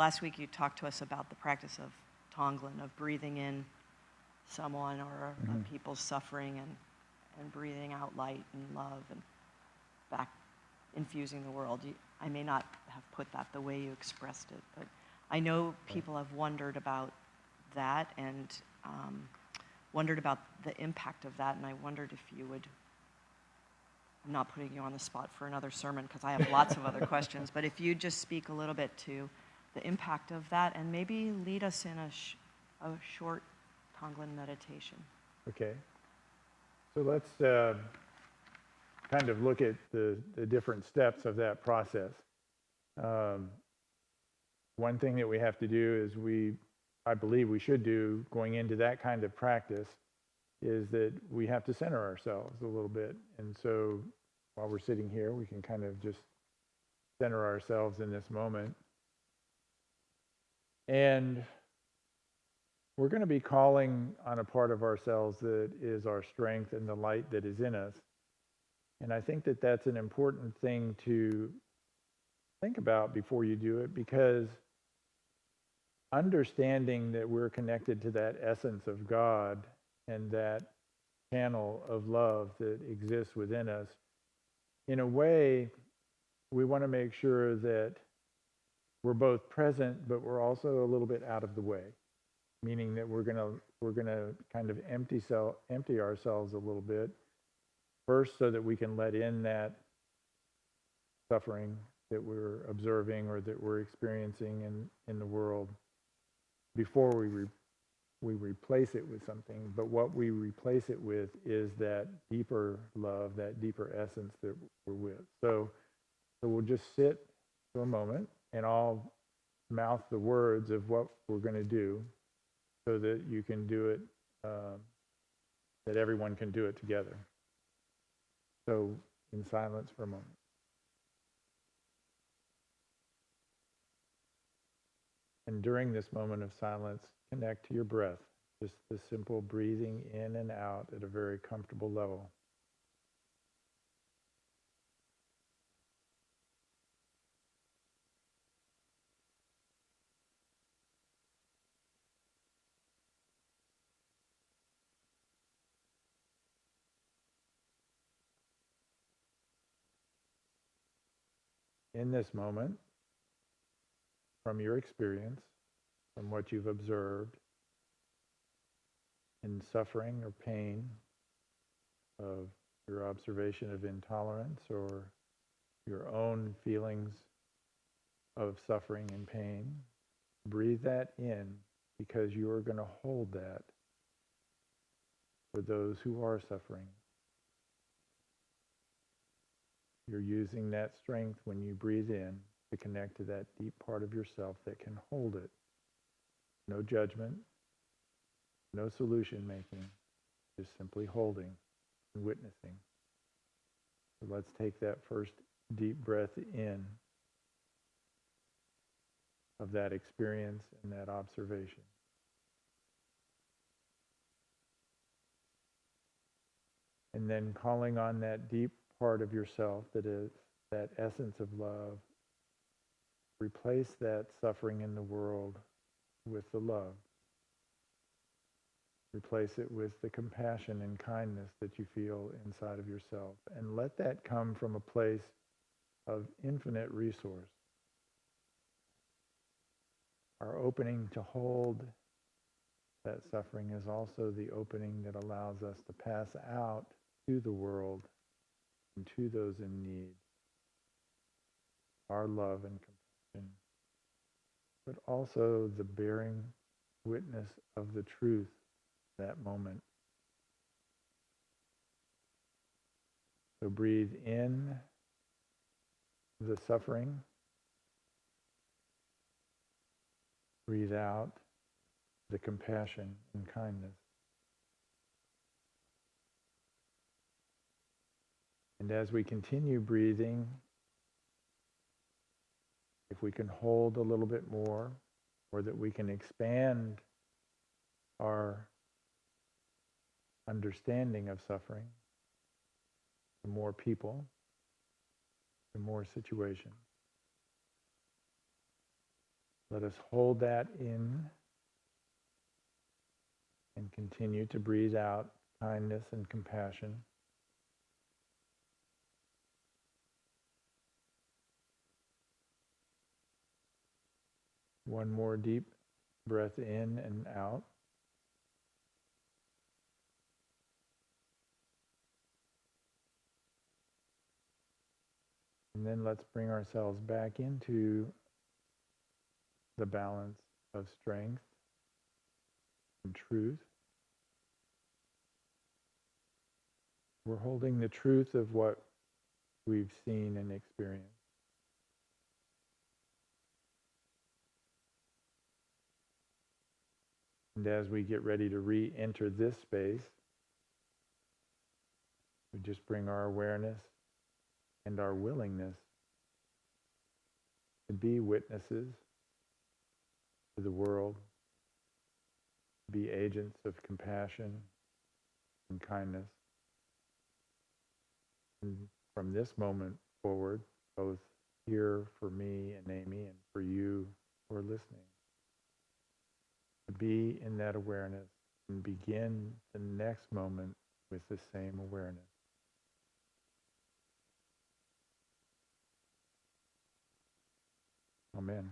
last week you talked to us about the practice of Tonglen, of breathing in someone or people's suffering and breathing out light and love and back infusing the world. I may not have put that the way you expressed it, but I know people have wondered about that and wondered about the impact of that, and I wondered if you would, I'm not putting you on the spot for another sermon because I have lots of other questions, but if you'd just speak a little bit to the impact of that and maybe lead us in a short Tonglen meditation. Okay. So let's kind of look at the different steps of that process. One thing that we have to do is I believe we should do going into that kind of practice is that we have to center ourselves a little bit. And so while we're sitting here, we can kind of just center ourselves in this moment. And we're going to be calling on a part of ourselves that is our strength and the light that is in us. And I think that that's an important thing to think about before you do it, because understanding that we're connected to that essence of God and that channel of love that exists within us, in a way, we want to make sure that we're both present, but we're also a little bit out of the way, meaning that we're gonna kind of empty ourselves a little bit first, so that we can let in that suffering that we're observing or that we're experiencing in the world before we replace it with something. But what we replace it with is that deeper love, that deeper essence that we're with. So we'll just sit for a moment and I'll mouth the words of what we're going to do so that you can do it, that everyone can do it together. So in silence for a moment. And during this moment of silence, connect to your breath, just the simple breathing in and out at a very comfortable level. In this moment, from your experience, from what you've observed in suffering or pain, of your observation of intolerance or your own feelings of suffering and pain, breathe that in, because you are going to hold that for those who are suffering. You're using that strength when you breathe in to connect to that deep part of yourself that can hold it. No judgment, no solution making, just simply holding and witnessing. So let's take that first deep breath in of that experience and that observation. And then calling on that deep part of yourself that is that essence of love, replace that suffering in the world with the love. Replace it with the compassion and kindness that you feel inside of yourself. And let that come from a place of infinite resource. Our opening to hold that suffering is also the opening that allows us to pass out to the world and to those in need our love and compassion, but also the bearing witness of the truth that moment. So breathe in the suffering, breathe out the compassion and kindness. And as we continue breathing, if we can hold a little bit more, or that we can expand our understanding of suffering to more people, to more situations. Let us hold that in and continue to breathe out kindness and compassion. One more deep breath in and out. And then let's bring ourselves back into the balance of strength and truth. We're holding the truth of what we've seen and experienced. And as we get ready to re-enter this space, we just bring our awareness and our willingness to be witnesses to the world, be agents of compassion and kindness. And from this moment forward, both here for me and Amy and for you who are listening, to be in that awareness and begin the next moment with the same awareness. Amen.